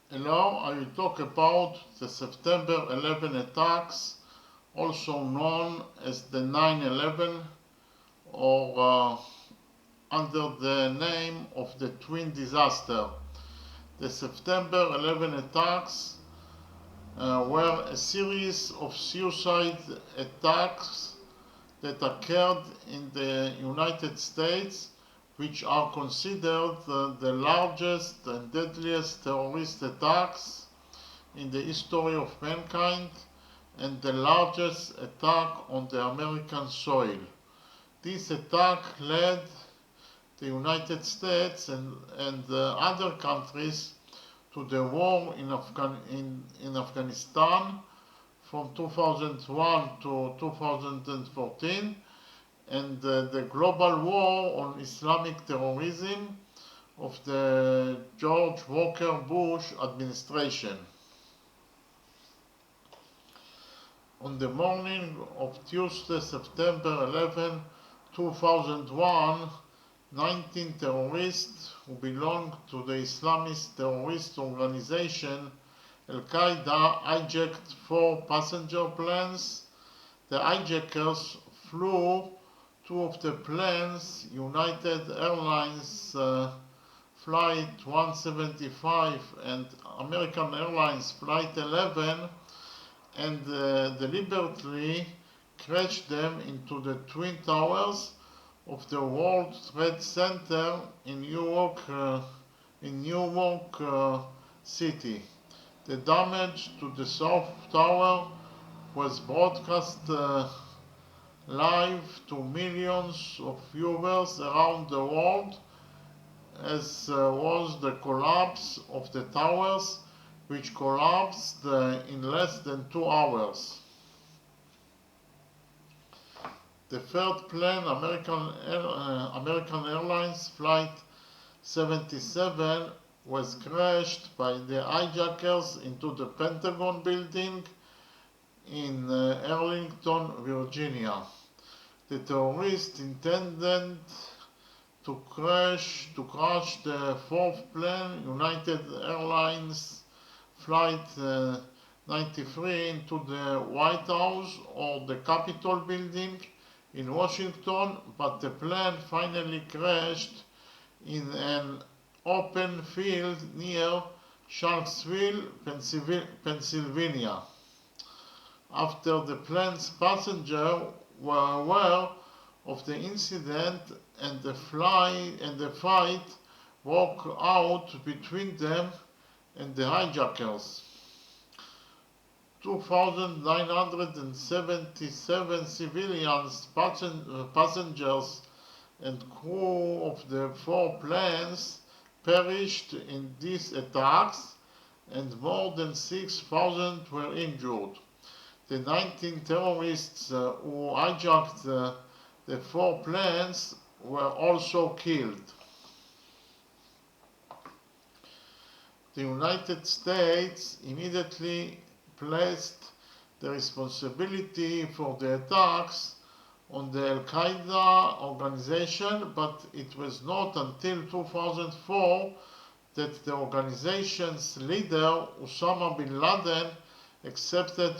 Hello, I will talk about the September 11 attacks, also known as the 9/11 or under the name of the Twin Disaster. The September 11 attacks were a series of suicide attacks that occurred in the United States, which are considered the largest and deadliest terrorist attacks in the history of mankind and the largest attack on the American soil. This attack led the United States and other countries to the war in Afghanistan from 2001 to 2014 and the global war on Islamic terrorism of the George Walker Bush administration. On the morning of Tuesday, September 11, 2001, 19 terrorists who belonged to the Islamist terrorist organization Al Qaeda hijacked 4 passenger planes. The hijackers flew 2 of the planes, United Airlines Flight 175 and American Airlines Flight 11, and deliberately crashed them into the Twin Towers of the World Trade Center in New York City. The damage to the South Tower was broadcast live to millions of viewers around the world, as was the collapse of the towers, which collapsed in less than 2 hours. The third plane, American Airlines Flight 77, was crashed by the hijackers into the Pentagon building in Arlington, Virginia. The terrorists intended to crash the fourth plane, United Airlines Flight 93, into the White House or the Capitol building in Washington, but the plane finally crashed in an open field near Shanksville, Pennsylvania. After the plane's passengers were aware of the incident and the fight broke out between them and the hijackers. 2,977 civilians, passengers, and crew of the 4 planes perished in these attacks, and more than 6,000 were injured. The 19 terrorists who hijacked the 4 planes were also killed. The United States immediately placed the responsibility for the attacks on the Al Qaeda organization, but it was not until 2004 that the organization's leader, Osama bin Laden, accepted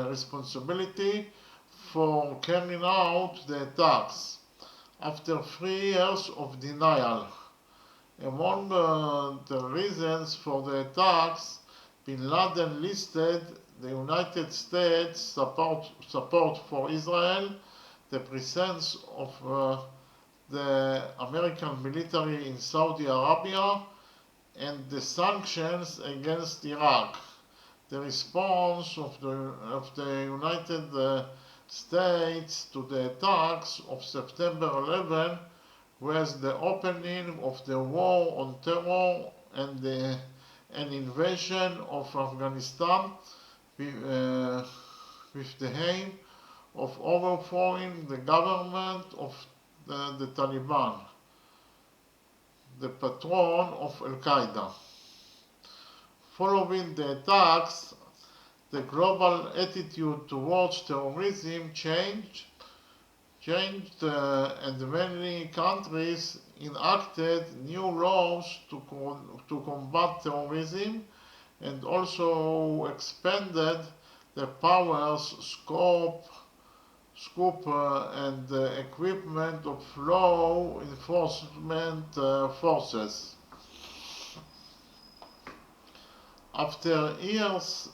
responsibility for carrying out the attacks after 3 years of denial. Among the reasons for the attacks, bin Laden listed the United States support for Israel, the presence of the American military in Saudi Arabia, and the sanctions against Iraq. The response of the United States to the attacks of September 11 was the opening of the war on terror and an invasion of Afghanistan with the aim of overthrowing the government of the Taliban, the patron of Al Qaeda. Following the attacks, the global attitude towards terrorism changed, and many countries enacted new laws to combat terrorism, and also expanded the powers, scope and equipment of law enforcement forces. After years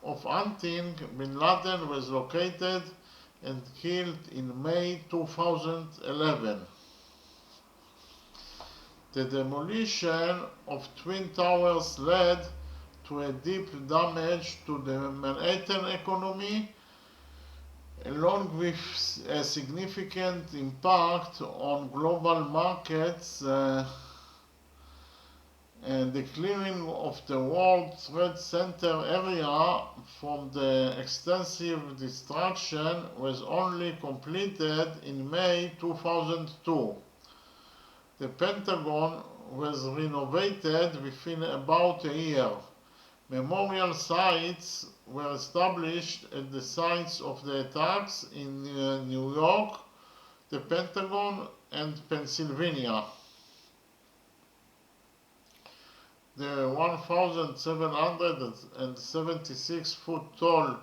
of hunting, Bin Laden was located and killed in May 2011. The demolition of Twin Towers led to a deep damage to the Manhattan economy, along with a significant impact on global markets and the clearing of the World Trade Center area from the extensive destruction was only completed in May 2002. The Pentagon was renovated within about a year. Memorial sites were established at the sites of the attacks in New York, the Pentagon, and Pennsylvania. The 1,776-foot tall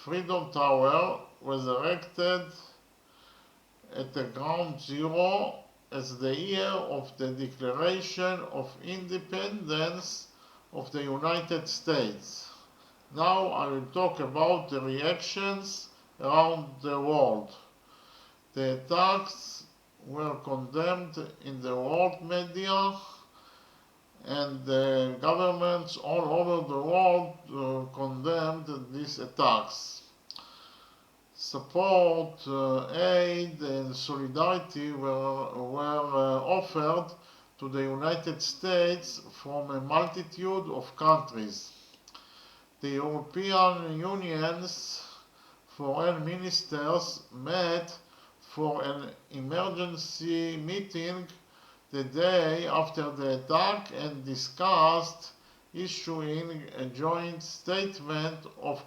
Freedom Tower was erected at the ground zero as the year of the Declaration of Independence of the United States. Now I will talk about the reactions around the world. The attacks were condemned in the world media, and the governments all over the world condemned these attacks. Support, aid, and solidarity were offered to the United States from a multitude of countries. The European Union's foreign ministers met for an emergency meeting the day after the attack and discussed issuing a joint statement of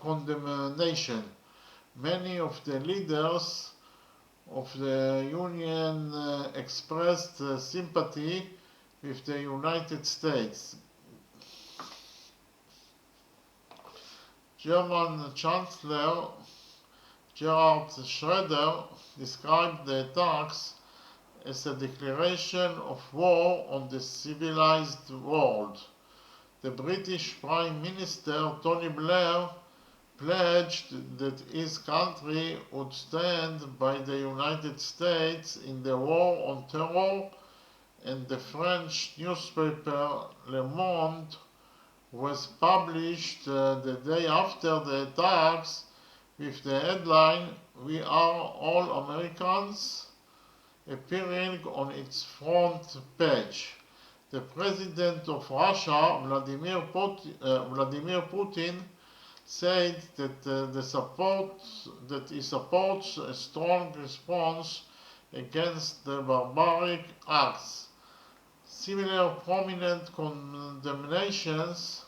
condemnation. Many of the leaders of the Union expressed sympathy with the United States. German Chancellor Gerhard Schroeder described the attacks as a declaration of war on the civilized world. The British Prime Minister Tony Blair pledged that his country would stand by the United States in the war on terror, and the French newspaper Le Monde was published the day after the attacks with the headline "We are all Americans" appearing on its front page. The President of Russia, Vladimir Putin, said that he supports a strong response against the barbaric acts. Similar prominent condemnations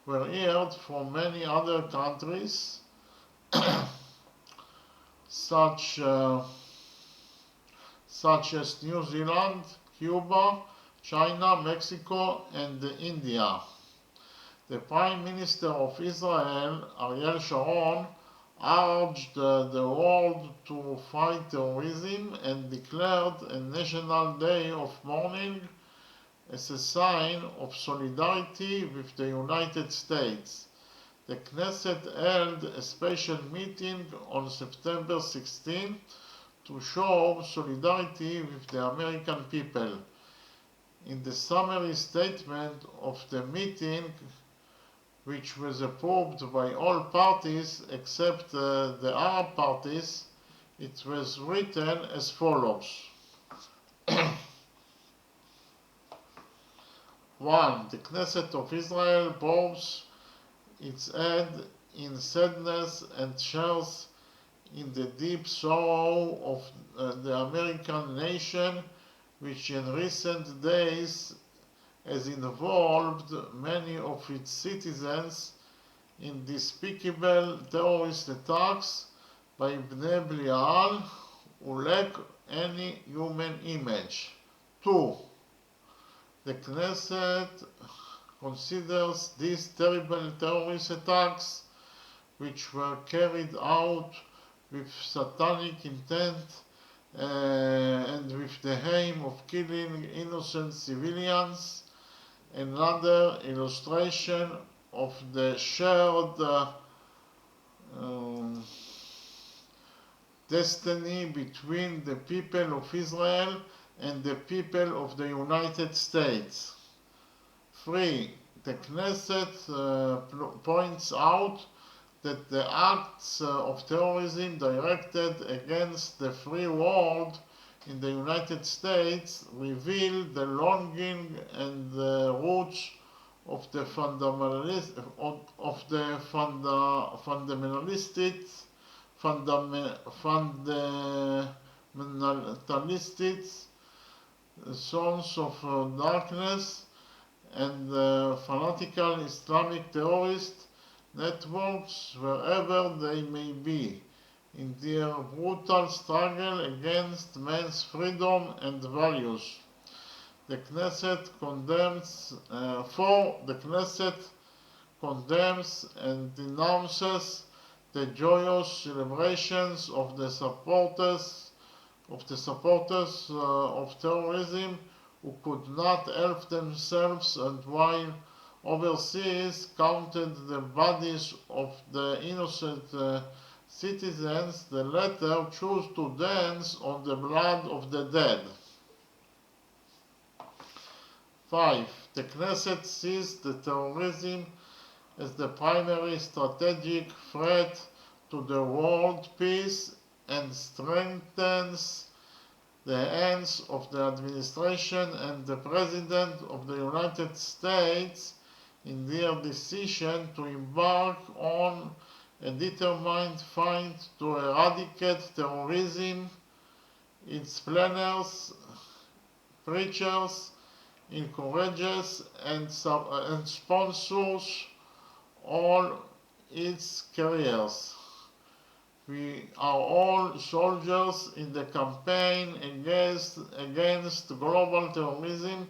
were heard from many other countries, such as New Zealand, Cuba, China, Mexico, and India. The Prime Minister of Israel, Ariel Sharon, urged the world to fight terrorism and declared a national day of mourning as a sign of solidarity with the United States. The Knesset held a special meeting on September 16 to show solidarity with the American people. In the summary statement of the meeting, which was approved by all parties except the Arab parties, it was written as follows. 1. The Knesset of Israel bows its head in sadness and shares in the deep sorrow of the American nation, which in recent days has involved many of its citizens in despicable terrorist attacks by Bnei Belial, who lack any human image. 2. The Knesset considers these terrible terrorist attacks, which were carried out with satanic intent and with the aim of killing innocent civilians, another illustration of the shared destiny between the people of Israel and the people of the United States. 3. The Knesset points out that the acts of terrorism directed against the free world in the United States reveal the longing and the roots of the fundamentalists sons of darkness and fanatical Islamic terrorist networks wherever they may be in their brutal struggle against man's freedom and values. The Knesset condemns, the Knesset condemns and denounces the joyous celebrations of the supporters of terrorism who could not help themselves, and while overseas counted the bodies of the innocent citizens, the latter choose to dance on the blood of the dead. 5. The Knesset sees the terrorism as the primary strategic threat to the world peace and strengthens the hands of the administration and the President of the United States in their decision to embark on a determined fight to eradicate terrorism. Its planners, preachers, encourages and sponsors all its carriers. We are all soldiers in the campaign against global terrorism,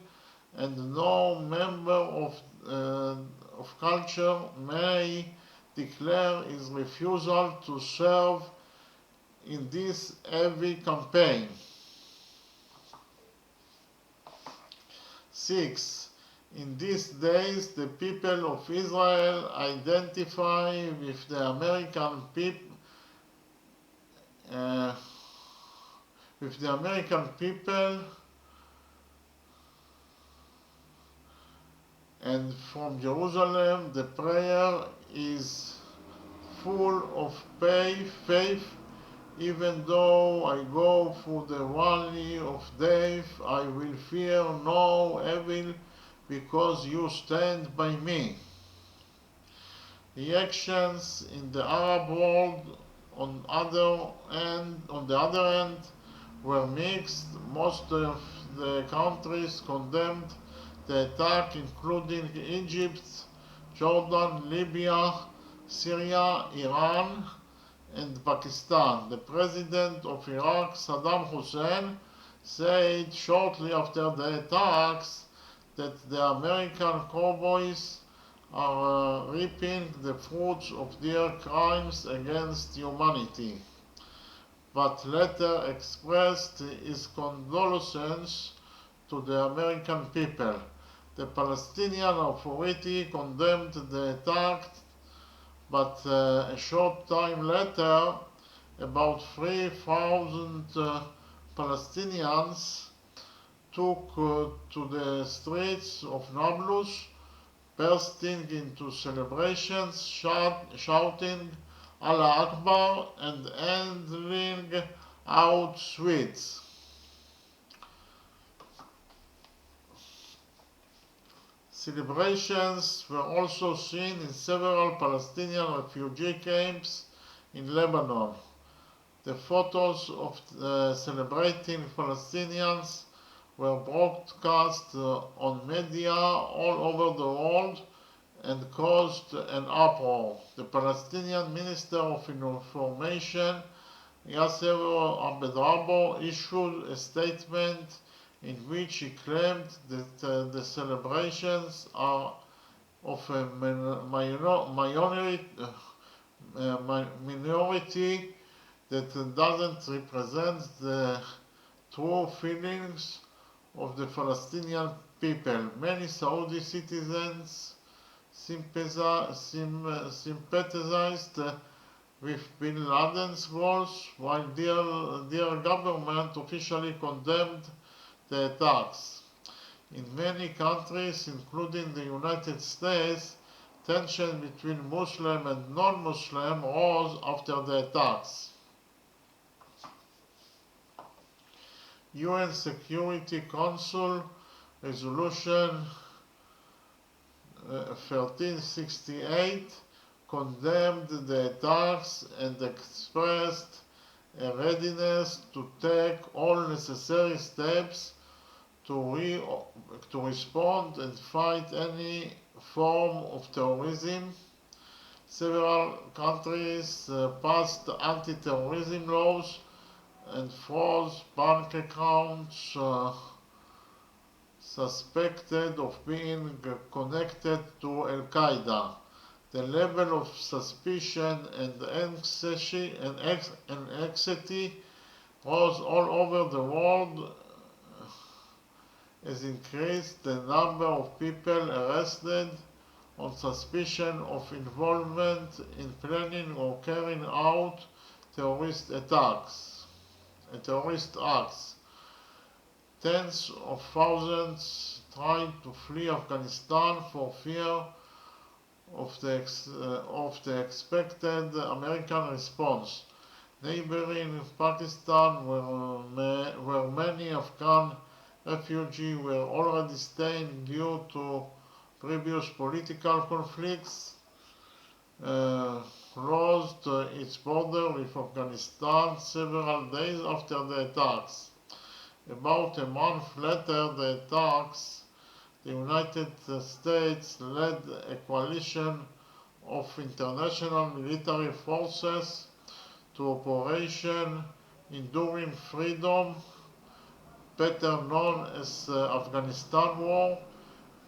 and no member of culture may declare his refusal to serve in this heavy campaign. 6. In these days, the people of Israel identify with the American people and from Jerusalem the prayer is full of faith. Even though I go through the valley of death, I will fear no evil, because you stand by me. Reactions in the Arab world on the other hand were mixed. Most of the countries condemned the attack, including Egypt, Jordan, Libya, Syria, Iran, and Pakistan. The president of Iraq, Saddam Hussein, said shortly after the attacks that the American cowboys are reaping the fruits of their crimes against humanity, but later expressed his condolences to the American people. The Palestinian Authority condemned the attack, but a short time later, about 3,000 Palestinians took to the streets of Nablus, bursting into celebrations, shouting Allah Akbar and handing out sweets. Celebrations were also seen in several Palestinian refugee camps in Lebanon. The photos of celebrating Palestinians were broadcast on media all over the world and caused an uproar. The Palestinian Minister of Information, Yasser Abed Rabo, issued a statement in which he claimed that the celebrations are of a minority that doesn't represent the true feelings of the Palestinian people. Many Saudi citizens sympathized with bin Laden's goals, while their government officially condemned the attacks. In many countries, including the United States, tension between Muslim and non-Muslim rose after the attacks. UN Security Council Resolution 1368 condemned the attacks and expressed a readiness to take all necessary steps to respond and fight any form of terrorism. Several countries passed anti-terrorism laws and froze bank accounts suspected of being connected to Al-Qaeda. The level of suspicion and anxiety rose all over the world has increased the number of people arrested on suspicion of involvement in planning or carrying out terrorist acts. Tens of thousands tried to flee Afghanistan for fear of the expected American response. Neighboring Pakistan, where many Afghan refugees were already staying due to previous political conflicts, closed its border with Afghanistan several days after the attacks. About a month later the attacks, the United States led a coalition of international military forces to Operation Enduring Freedom, better known as Afghanistan War,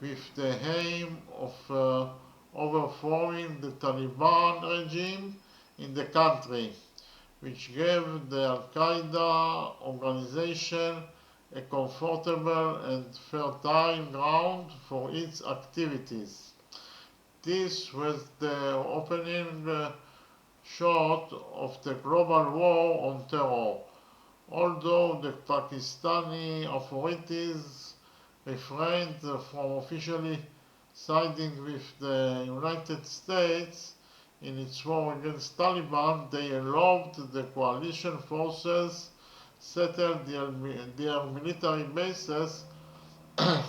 with the aim of overthrowing the Taliban regime in the country, which gave the Al-Qaeda organization a comfortable and fertile ground for its activities. This was the opening shot of the global war on terror. Although the Pakistani authorities refrained from officially siding with the United States in its war against Taliban, they allowed the coalition forces settle their military bases and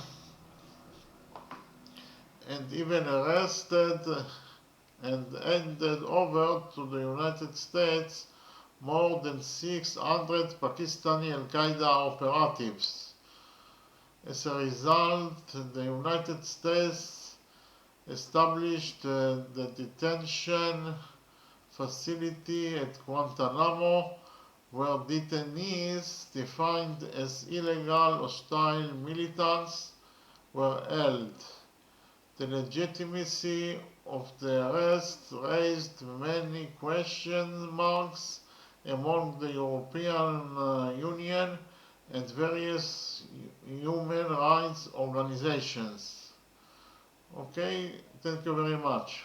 even arrested and handed over to the United States more than 600 Pakistani Al-Qaeda operatives. As a result, the United States established the detention facility at Guantanamo, where detainees defined as illegal hostile militants were held. The legitimacy of the arrest raised many question marks among the European Union and various human rights organizations. Okay, thank you very much.